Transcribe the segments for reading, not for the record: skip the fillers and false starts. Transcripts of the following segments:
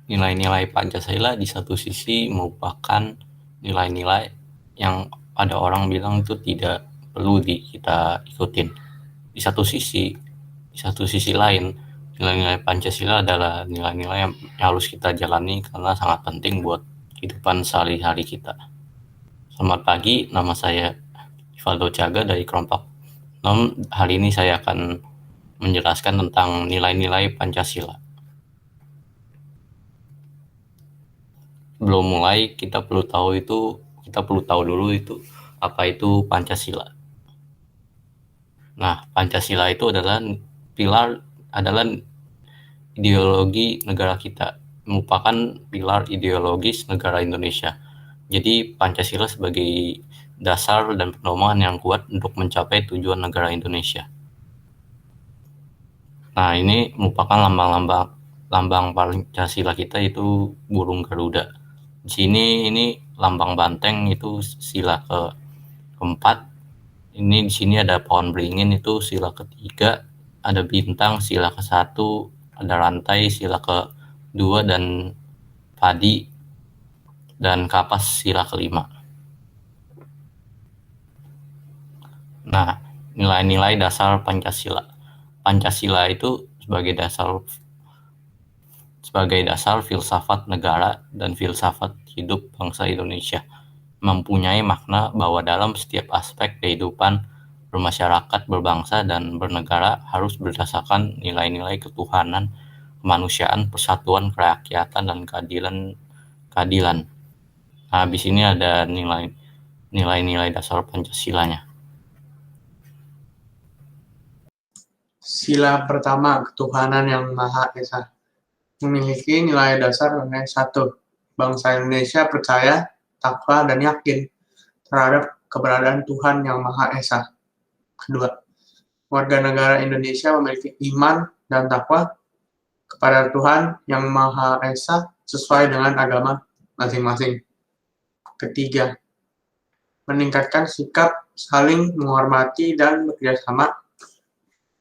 nilai-nilai Pancasila di satu sisi merupakan nilai-nilai yang ada orang bilang itu tidak perlu kita ikutin. Di satu sisi lain, nilai-nilai Pancasila adalah nilai-nilai yang harus kita jalani karena sangat penting buat kehidupan sehari-hari kita. Selamat pagi, nama saya Ivaldo Caga dari Kelompok 6. Hari ini saya akan menjelaskan tentang nilai-nilai Pancasila. Sebelum mulai, kita perlu tahu dulu itu apa itu Pancasila. Nah, Pancasila itu adalah ideologi negara kita, merupakan pilar ideologis negara Indonesia. Jadi Pancasila sebagai dasar dan pedoman yang kuat untuk mencapai tujuan negara Indonesia. Nah, ini merupakan lambang Pancasila kita itu burung Garuda. Di sini ini lambang banteng itu sila keempat. Di sini ada pohon beringin itu sila ketiga, ada bintang sila ke-1, ada rantai sila ke-2, dan padi dan kapas sila ke-5. Nah, nilai-nilai dasar Pancasila. Pancasila itu sebagai dasar filsafat negara dan filsafat hidup bangsa Indonesia, mempunyai makna bahwa dalam setiap aspek kehidupan bermasyarakat, berbangsa, dan bernegara harus berdasarkan nilai-nilai ketuhanan, kemanusiaan, persatuan, kerakyatan, dan keadilan. Nah, di sini ada nilai-nilai dasar Pancasilanya. Sila pertama, ketuhanan yang Maha Esa. Memiliki nilai dasar mengenai 1. Bangsa Indonesia percaya, takwa, dan yakin terhadap keberadaan Tuhan yang Maha Esa. 2. Warga negara Indonesia memiliki iman dan takwa kepada Tuhan yang Maha Esa sesuai dengan agama masing-masing. 3. Meningkatkan sikap saling menghormati dan bekerjasama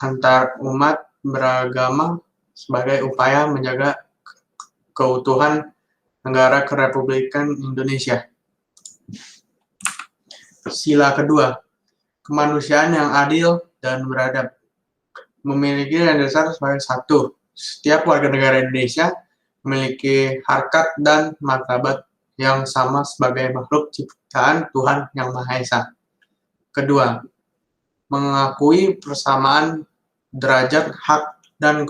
antar umat beragama sebagai upaya menjaga keutuhan negara Kerepublikan Indonesia. Sila kedua, kemanusiaan yang adil dan beradab. Memiliki nilai dasar sebagai 1. Setiap warga negara Indonesia memiliki harkat dan martabat yang sama sebagai makhluk ciptaan Tuhan yang Maha Esa. Kedua, mengakui persamaan derajat hak dan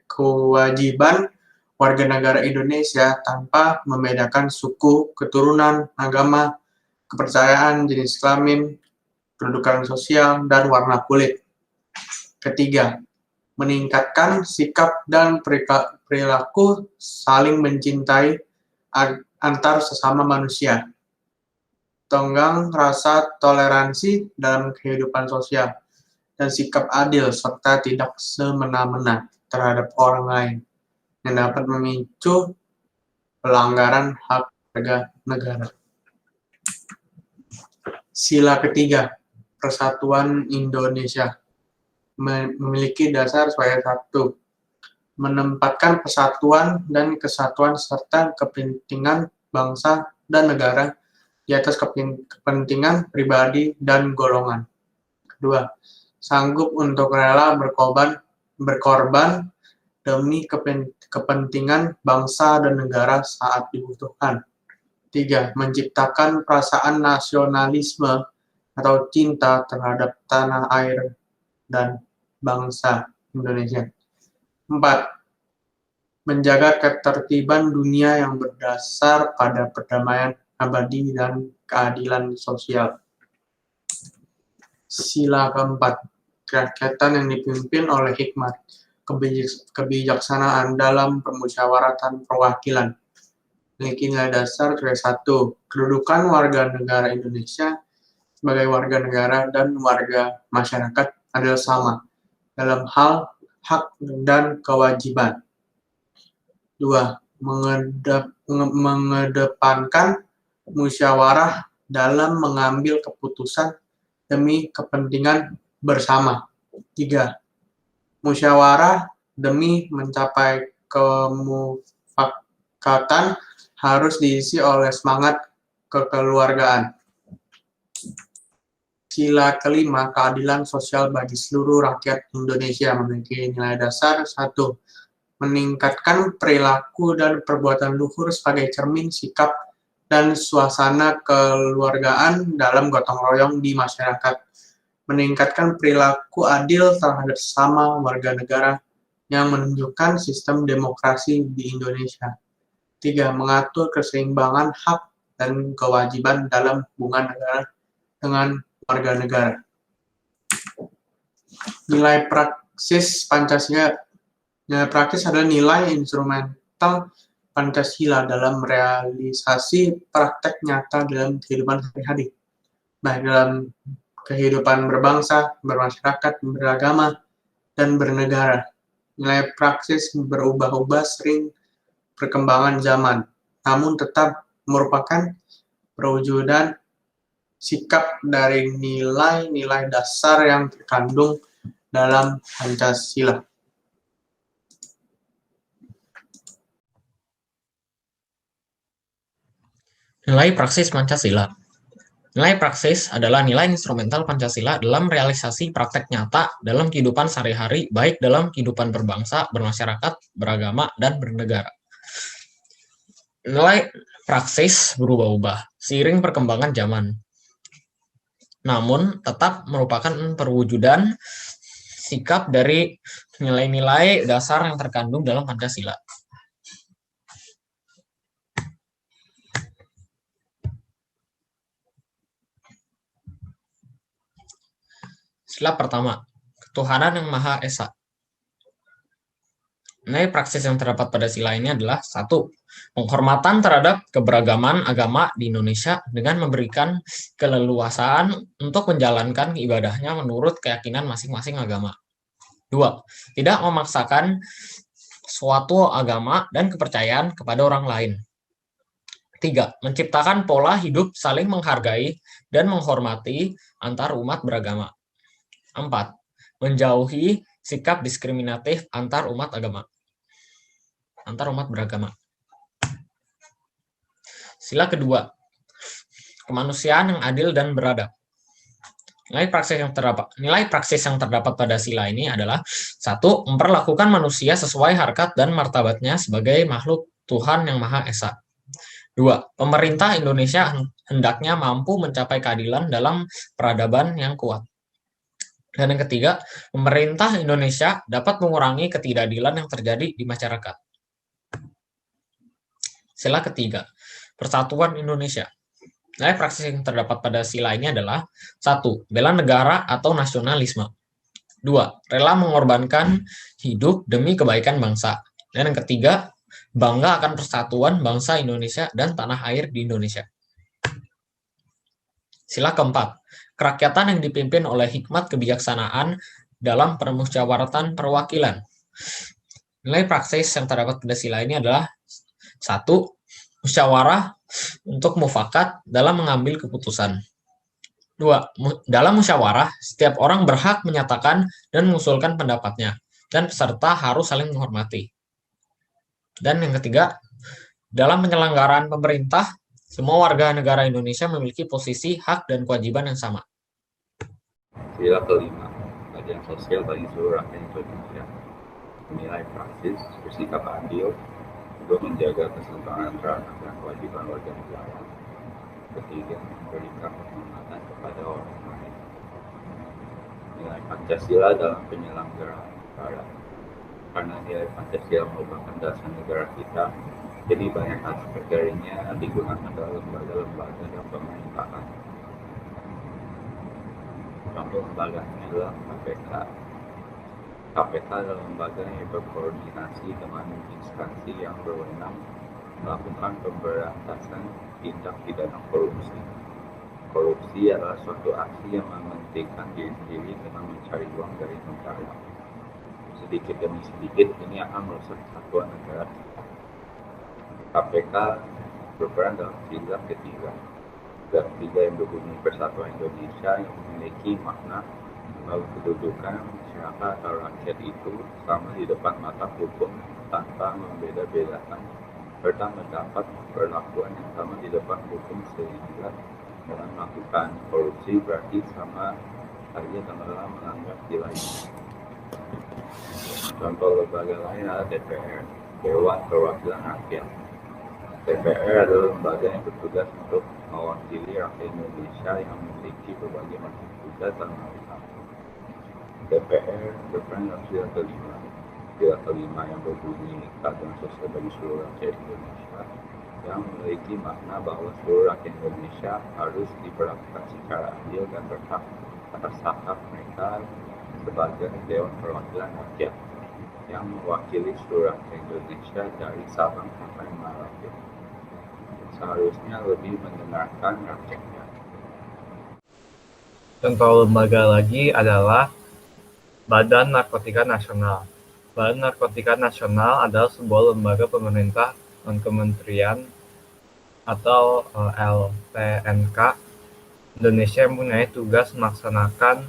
kewajiban warga negara Indonesia tanpa membedakan suku, keturunan, agama, kepercayaan, jenis kelamin, kedudukan sosial, dan warna kulit. Ketiga, meningkatkan sikap dan perilaku saling mencintai antar sesama manusia. Tenggang rasa toleransi dalam kehidupan sosial, dan sikap adil serta tidak semena-mena terhadap orang lain yang dapat memicu pelanggaran hak warga negara. Sila ketiga, Persatuan Indonesia. Memiliki dasar sebagai 1. Menempatkan persatuan dan kesatuan serta kepentingan bangsa dan negara di atas kepentingan pribadi dan golongan. Kedua, sanggup untuk rela berkorban demi kepentingan bangsa dan negara saat dibutuhkan. 3. Menciptakan perasaan nasionalisme atau cinta terhadap tanah air dan bangsa Indonesia. 4. Menjaga ketertiban dunia yang berdasar pada perdamaian abadi dan keadilan sosial. Sila keempat, kerakyatan yang dipimpin oleh hikmat, kebijaksanaan dalam permusyawaratan perwakilan. Memiliki nilai dasar sebagai 1. Kedudukan warga negara Indonesia sebagai warga negara dan warga masyarakat adalah sama dalam hal hak dan kewajiban. 2. Mengedepankan musyawarah dalam mengambil keputusan demi kepentingan bersama. 3. Musyawarah demi mencapai ikatan harus diisi oleh semangat kekeluargaan. Sila kelima, keadilan sosial bagi seluruh rakyat Indonesia memiliki nilai dasar 1. Meningkatkan perilaku dan perbuatan luhur sebagai cermin sikap dan suasana kekeluargaan dalam gotong royong di masyarakat. Meningkatkan perilaku adil terhadap sesama warga negara yang menunjukkan sistem demokrasi di Indonesia. 3. Mengatur keseimbangan hak dan kewajiban dalam hubungan negara dengan warga negara. Nilai praksis Pancasila. Nilai praktis adalah nilai instrumental Pancasila dalam realisasi praktek nyata dalam kehidupan sehari-hari, baik dalam kehidupan berbangsa, bermasyarakat, beragama, dan bernegara. Nilai praksis berubah-ubah sering perkembangan zaman, namun tetap merupakan perwujudan sikap dari nilai-nilai dasar yang terkandung dalam Pancasila. Nilai praksis Pancasila. Nilai praksis adalah nilai instrumental Pancasila dalam realisasi praktek nyata dalam kehidupan sehari-hari, baik dalam kehidupan berbangsa, bermasyarakat, beragama, dan bernegara. Nilai praksis berubah-ubah seiring perkembangan zaman, namun tetap merupakan perwujudan sikap dari nilai-nilai dasar yang terkandung dalam Pancasila. Sila pertama, ketuhanan yang Maha Esa. Nilai praksis yang terdapat pada sila ini adalah 1. Penghormatan terhadap keberagaman agama di Indonesia dengan memberikan keleluasaan untuk menjalankan ibadahnya menurut keyakinan masing-masing agama. 2. Tidak memaksakan suatu agama dan kepercayaan kepada orang lain. 3. Menciptakan pola hidup saling menghargai dan menghormati antar umat beragama. 4. Menjauhi sikap diskriminatif antar umat beragama. Sila kedua, kemanusiaan yang adil dan beradab. Nilai praksis yang terdapat pada sila ini adalah 1. Memperlakukan manusia sesuai harkat dan martabatnya sebagai makhluk Tuhan yang Maha Esa. 2. Pemerintah Indonesia hendaknya mampu mencapai keadilan dalam peradaban yang kuat. Dan yang ketiga, pemerintah Indonesia dapat mengurangi ketidakadilan yang terjadi di masyarakat. Sila ketiga, Persatuan Indonesia. Nilai praksis yang terdapat pada sila ini adalah 1. Bela negara atau nasionalisme. 2. Rela mengorbankan hidup demi kebaikan bangsa. Dan yang ketiga, bangga akan persatuan bangsa Indonesia dan tanah air di Indonesia. Sila keempat, kerakyatan yang dipimpin oleh hikmat kebijaksanaan dalam permusyawaratan perwakilan. Nilai praksis yang terdapat pada sila ini adalah 1. Musyawarah untuk mufakat dalam mengambil keputusan. 2. Dalam musyawarah, setiap orang berhak menyatakan dan mengusulkan pendapatnya, dan peserta harus saling menghormati. Dan yang ketiga, dalam penyelenggaraan pemerintah, semua warga negara Indonesia memiliki posisi, hak, dan kewajiban yang sama. Sila kelima, keadilan sosial bagi seluruh rakyat Indonesia. Nilai praksis bersikap adil untuk menjaga keseimbangan antara hak dan kewajiban warga negara. Ketiga, memberikan penghormatan kepada orang lain. Nilai Pancasila dalam penyelenggaraan negara. Karena nilai Pancasila merupakan dasar negara kita, jadi banyak aspek darinya digunakan dalam lembaga-lembaga dan pemerintahan. Contoh lembaganya adalah KPK. KPK adalah lembaga yang berkoordinasi dengan instansi yang berwenang melakukan pemberantasan tindak pidana korupsi. Korupsi adalah suatu aksi yang mementingkan diri sendiri dengan mencari uang dari negara. Sedikit demi sedikit ini akan merusak kesatuan negara kita. KPK berperan dalam sila ketiga. Sila ketiga yang berbunyi Persatuan Indonesia yang memiliki makna bahwa kedudukan masyarakat atau rakyat itu sama di depan mata hukum tanpa membeda-bedakan serta mendapat perlakuan yang sama di depan hukum, sehingga dengan melakukan korupsi berarti sama saja dengan melanggar di lainnya. Contoh lembaga lain adalah DPR, Dewan Perwakilan Rakyat. DPR adalah lembaga yang bertugas untuk mewakili rakyat Indonesia yang memiliki berbagai macam tugas dan wewenang. DPR berperan dalam sila kelima yang berbunyi keadilan sosial bagi seluruh rakyat Indonesia, yang memiliki makna bahwa seluruh rakyat Indonesia harus diperlakukan secara adil dan berhak atas hak mereka sebagai Dewan Perwakilan Rakyat yang mewakili seluruh rakyat Indonesia dari Sabang sampai Merauke. Seharusnya lebih mendengarkan rakyatnya. Contoh lembaga lagi adalah Badan Narkotika Nasional. Badan Narkotika Nasional adalah sebuah lembaga pemerintah non-kementerian atau LPNK Indonesia yang mempunyai tugas melaksanakan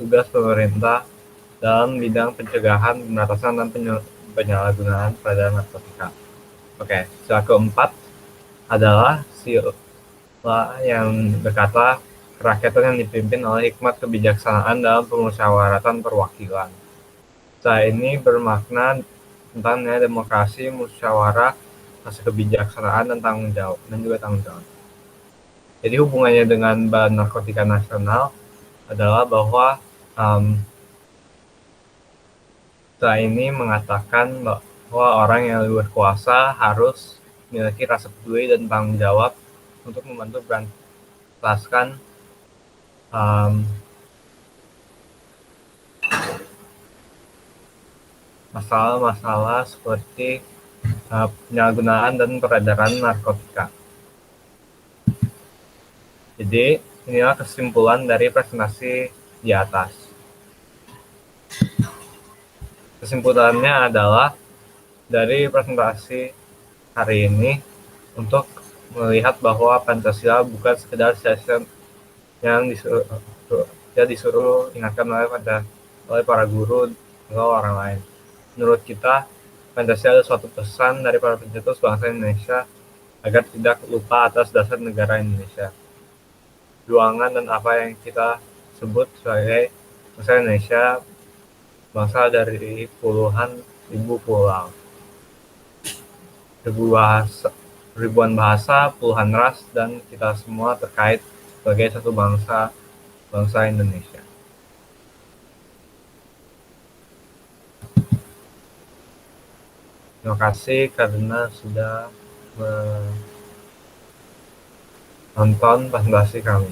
tugas pemerintah dalam bidang pencegahan, pemberantasan, dan penyalahgunaan pada narkotika. Oke, sila keempat adalah sila yang berkata kerakyatan yang dipimpin oleh hikmat kebijaksanaan dalam pemusyawaratan perwakilan. Sila ini bermakna tentang nilai demokrasi, musyawarah, rasa kebijaksanaan, dan tanggung jawab, dan juga tanggung jawab. Jadi hubungannya dengan Badan Narkotika Nasional adalah bahwa sila ini mengatakan bahwa orang yang berkuasa harus memiliki rasa peduli dan tanggung jawab untuk membantu berantaskan masalah-masalah seperti penyalahgunaan dan peredaran narkotika. Jadi inilah kesimpulan dari presentasi di atas. Kesimpulannya adalah dari presentasi hari ini untuk melihat bahwa Pancasila bukan sekedar session yang disuruh ingatkan oleh para guru atau orang lain. Menurut kita, Pancasila adalah suatu pesan dari para pencetus bangsa Indonesia agar tidak lupa atas dasar negara Indonesia, perjuangan dan apa yang kita sebut sebagai bangsa Indonesia, bangsa dari puluhan ribu pulau, ribuan bahasa, puluhan ras, dan kita semua terkait sebagai satu bangsa Indonesia. Terima kasih karena sudah menonton presentasi kami.